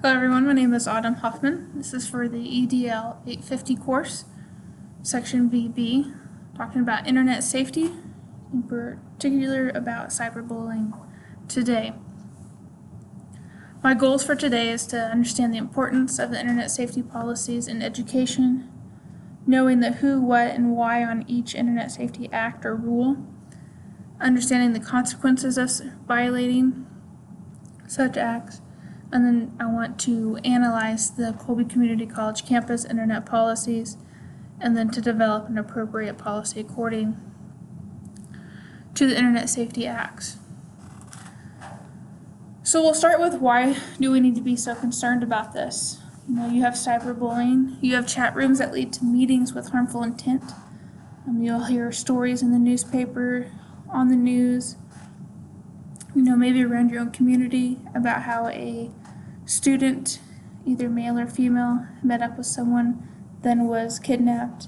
Hello everyone, my name is Autumn Huffman. This is for the EDL 850 course, section VB, talking about internet safety, in particular about cyberbullying today. My goals for today is to understand the importance of the internet safety policies in education, knowing the who, what, and why on each internet safety act or rule, understanding the consequences of violating such acts, and then I want to analyze the Colby Community College campus internet policies, and then to develop an appropriate policy according to the Internet Safety Acts. So we'll start with why do we need to be so concerned about this? You have cyberbullying, you have chat rooms that lead to meetings with harmful intent. You'll hear stories in the newspaper, on the news, maybe around your own community about how a student, either male or female, met up with someone, then was kidnapped,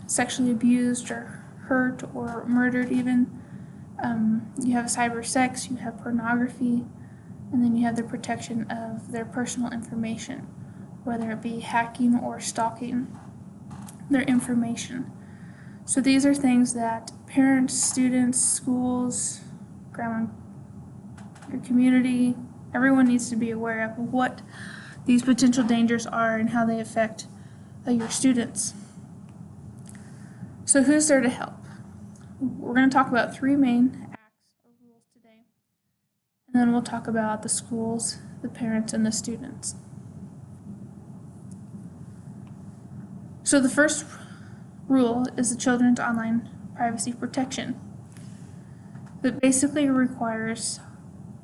sexually abused or hurt or murdered even. You have cyber sex, you have pornography, and then you have the protection of their personal information, whether it be hacking or stalking their information. So these are things that parents, students, schools, grandma, your community, everyone needs to be aware of what these potential dangers are and how they affect your students. So who's there to help? We're going to talk about three main acts or rules today, and then we'll talk about the schools, the parents, and the students. So the first rule is the Children's Online Privacy Protection. That basically requires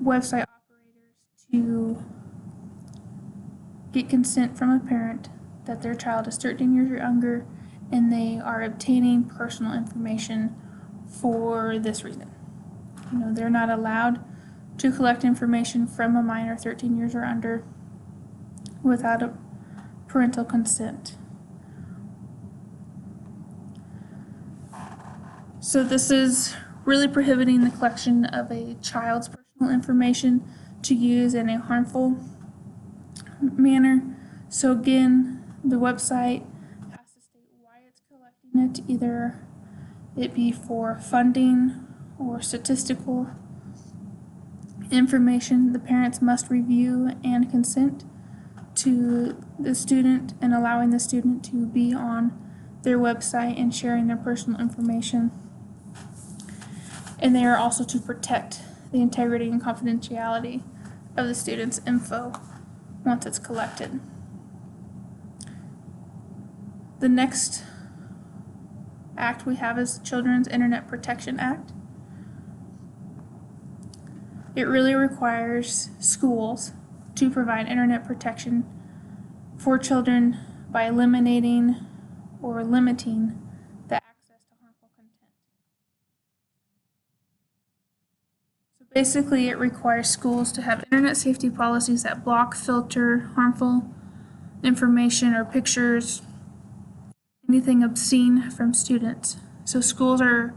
website operators to get consent from a parent that their child is 13 years or younger and they are obtaining personal information for this reason. They're not allowed to collect information from a minor 13 years or under without a parental consent. So this is really prohibiting the collection of a child's personal information to use in a harmful manner. So again, the website has to state why it's collecting it, either it be for funding or statistical information. The parents must review and consent to the student and allowing the student to be on their website and sharing their personal information. And they are also to protect the integrity and confidentiality of the student's info once it's collected. The next act we have is the Children's Internet Protection Act. It really requires schools to provide internet protection for children by eliminating or limiting the access to harmful content. So basically, it requires schools to have internet safety policies that block, filter harmful information or pictures, anything obscene from students. So schools are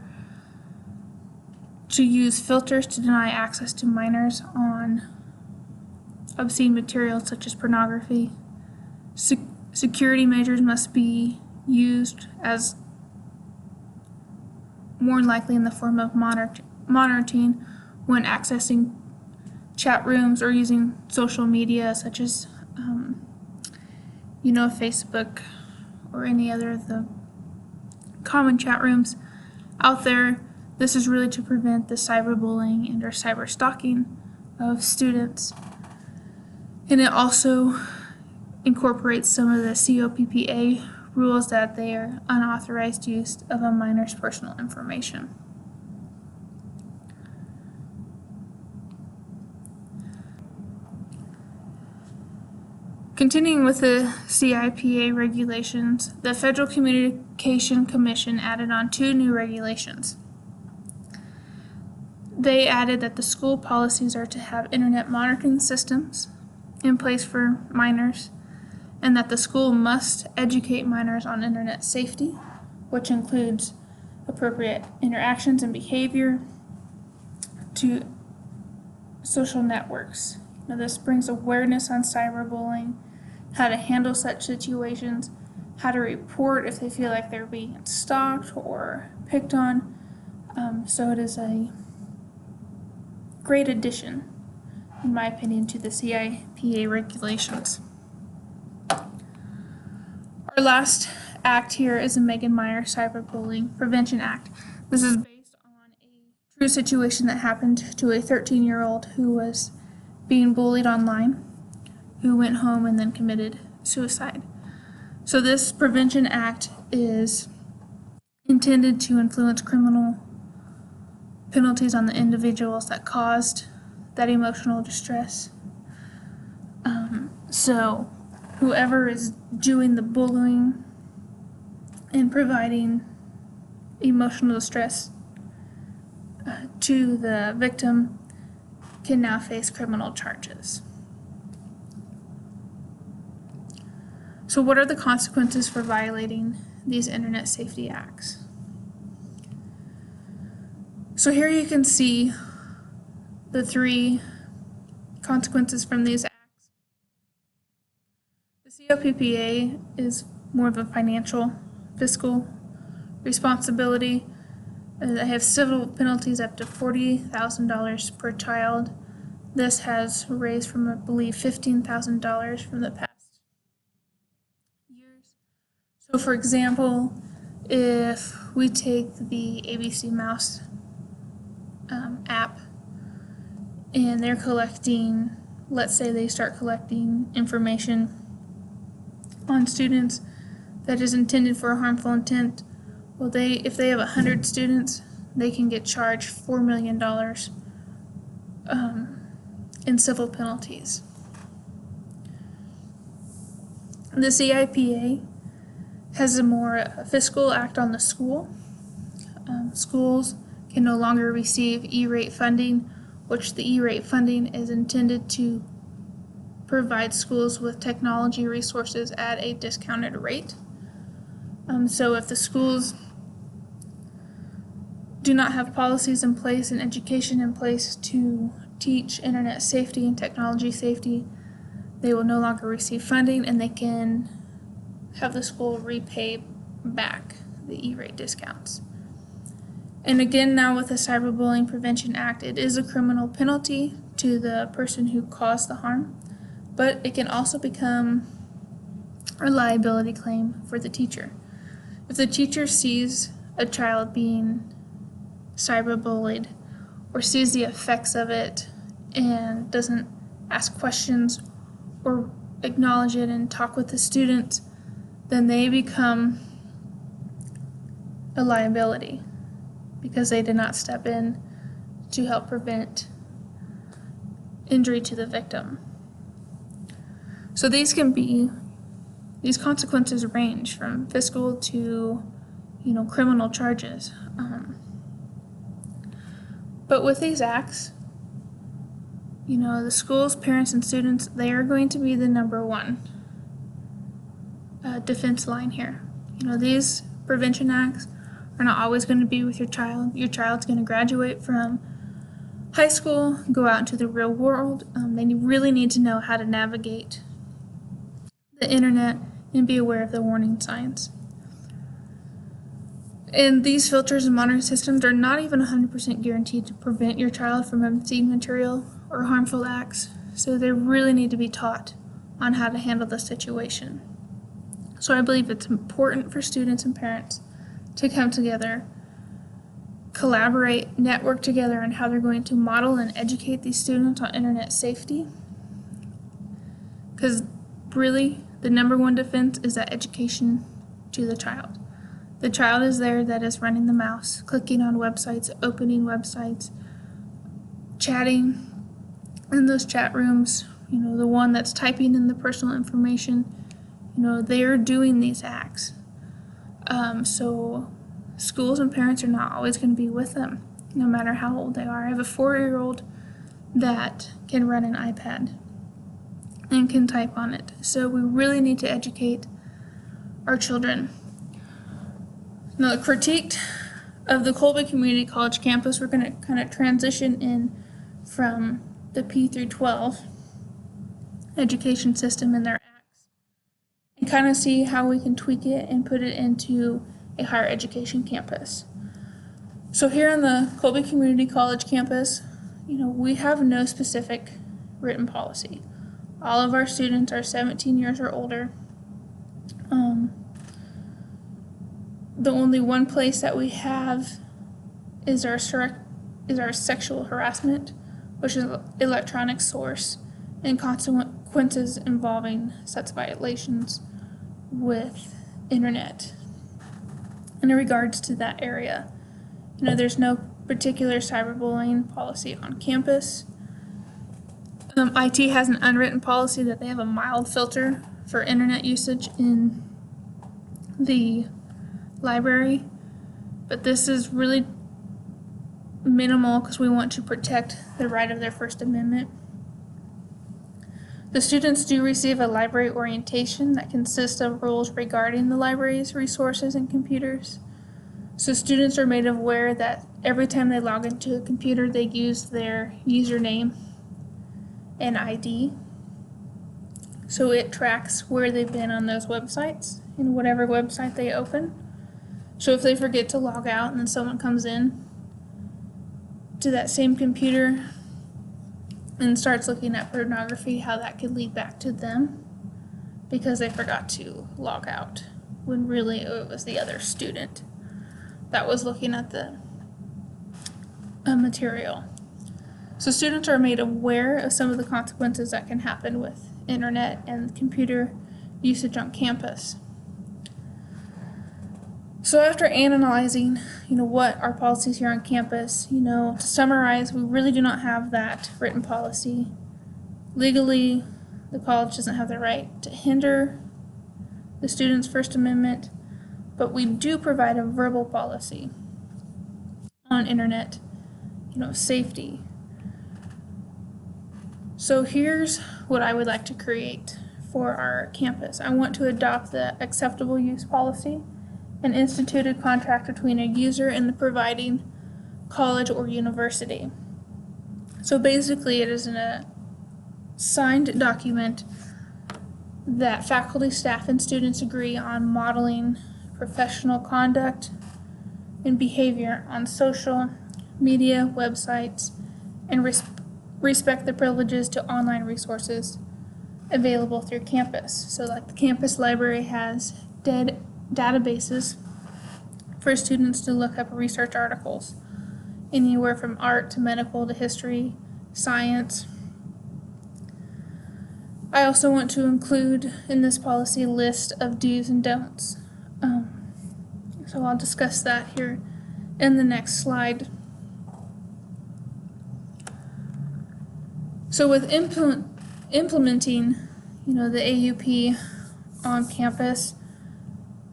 to use filters to deny access to minors on obscene materials such as pornography. Security measures must be used as more likely in the form of monitoring when accessing chat rooms or using social media such as Facebook or any other of the common chat rooms out there. This is really to prevent the cyberbullying and or cyber stalking of students. And it also incorporates some of the COPPA rules that they are unauthorized use of a minor's personal information. Continuing with the CIPA regulations, the Federal Communication Commission added on 2 new regulations. They added that the school policies are to have internet monitoring systems in place for minors, and that the school must educate minors on internet safety, which includes appropriate interactions and behavior to social networks, Now, this brings awareness on cyberbullying, how to handle such situations, how to report if they feel like they're being stalked or picked on. So it is a great addition, in my opinion, to the CIPA regulations. Our last act here is the Megan Meier Cyberbullying Prevention Act. This is based on a true situation that happened to a 13-year-old who was being bullied online, who went home and then committed suicide. So this Prevention Act is intended to influence criminal penalties on the individuals that caused that emotional distress. So whoever is doing the bullying and providing emotional distress to the victim can now face criminal charges. So what are the consequences for violating these Internet Safety Acts? So here you can see the 3 consequences from these acts. The COPPA is more of a financial, fiscal responsibility. They have civil penalties up to $40,000 per child. This has raised from, I believe, $15,000 from the past years. So for example, if we take the ABC Mouse app and they're collecting, let's say they start collecting information on students that is intended for a harmful intent, well, if they have 100 students, they can get charged $4 million in civil penalties. The CIPA has a more fiscal act on the school. Schools can no longer receive E-rate funding, which the E-rate funding is intended to provide schools with technology resources at a discounted rate. So if the schools do not have policies in place and education in place to teach internet safety and technology safety, they will no longer receive funding, and they can have the school repay back the E-rate discounts. And again, now with the Cyberbullying Prevention Act, it is a criminal penalty to the person who caused the harm, but it can also become a liability claim for the teacher. If the teacher sees a child being cyberbullied or sees the effects of it and doesn't ask questions or acknowledge it and talk with the student, then they become a liability because they did not step in to help prevent injury to the victim. So these consequences range from fiscal to, criminal charges. But with these acts, the schools, parents, and students, they are going to be the number one defense line here. These prevention acts are not always going to be with your child. Your child's going to graduate from high school, go out into the real world. They really need to know how to navigate the internet and be aware of the warning signs. And these filters and monitoring systems are not even 100% guaranteed to prevent your child from obscene material or harmful acts, so they really need to be taught on how to handle the situation. So I believe it's important for students and parents to come together, collaborate, network together on how they're going to model and educate these students on internet safety. Because really, the number one defense is that education to the child. The child is there that is running the mouse, clicking on websites, opening websites, chatting in those chat rooms, the one that's typing in the personal information, they're doing these acts. So schools and parents are not always going to be with them, no matter how old they are. I have a 4-year-old that can run an iPad and can type on it. So we really need to educate our children. Now, the critique of the Colby Community College campus, we're going to kind of transition in from the P through 12 education system and their acts, and kind of see how we can tweak it and put it into a higher education campus. So here on the Colby Community College campus, we have no specific written policy. All of our students are 17 years or older. The only one place that we have is our sexual harassment, which is an electronic source, and consequences involving such violations with internet. In regards to that area, there's no particular cyberbullying policy on campus. IT has an unwritten policy that they have a mild filter for internet usage in the library, but this is really minimal because we want to protect the right of their First Amendment. The students do receive a library orientation that consists of rules regarding the library's resources and computers. So students are made aware that every time they log into a computer, they use their username and ID. So it tracks where they've been on those websites and whatever website they open. So if they forget to log out and then someone comes in to that same computer and starts looking at pornography, how that could lead back to them because they forgot to log out when really it was the other student that was looking at the material. So students are made aware of some of the consequences that can happen with internet and computer usage on campus. So after analyzing, what our policies here on campus, to summarize, we really do not have that written policy. Legally, the college doesn't have the right to hinder the student's First Amendment, but we do provide a verbal policy on internet, safety. So here's what I would like to create for our campus. I want to adopt the acceptable use policy and institute a contract between a user and the providing college or university. So basically it is a signed document that faculty, staff, and students agree on modeling professional conduct and behavior on social media websites and respect the privileges to online resources available through campus. So like the campus library has databases for students to look up research articles, anywhere from art to medical to history, science. I also want to include in this policy a list of do's and don'ts. So I'll discuss that here in the next slide. So with implementing, the AUP on campus,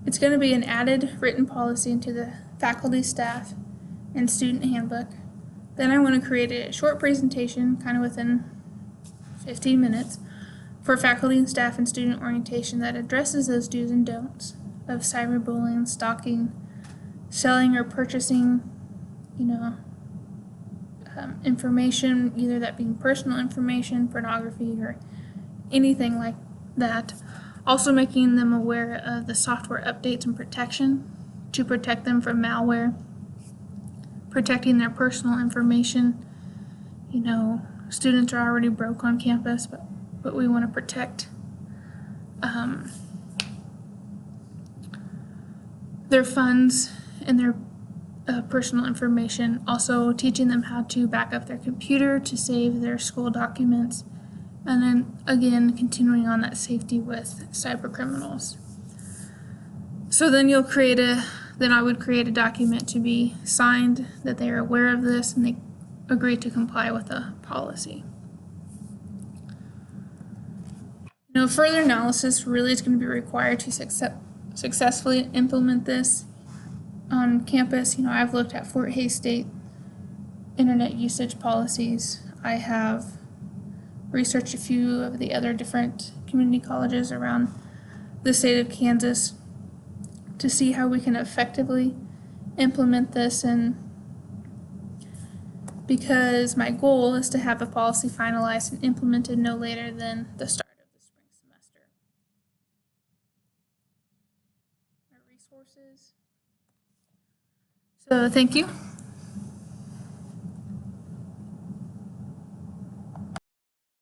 it's going to be an added written policy into the faculty, staff, and student handbook. Then I want to create a short presentation, kind of within 15 minutes, for faculty and staff and student orientation that addresses those do's and don'ts of cyberbullying, stalking, selling or purchasing, information, either that being personal information, pornography, or anything like that. Also making them aware of the software updates and protection to protect them from malware, protecting their personal information. Students are already broke on campus, but we want to protect their funds and their personal information. Also teaching them how to back up their computer to save their school documents. And then again, continuing on that safety with cyber criminals. So then I would create a document to be signed that they are aware of this and they agree to comply with the policy. Further analysis really is going to be required to successfully implement this on campus. I've looked at Fort Hays State internet usage policies. I have researched a few of the other different community colleges around the state of Kansas to see how we can effectively implement this, and because my goal is to have a policy finalized and implemented no later than the start resources. So thank you.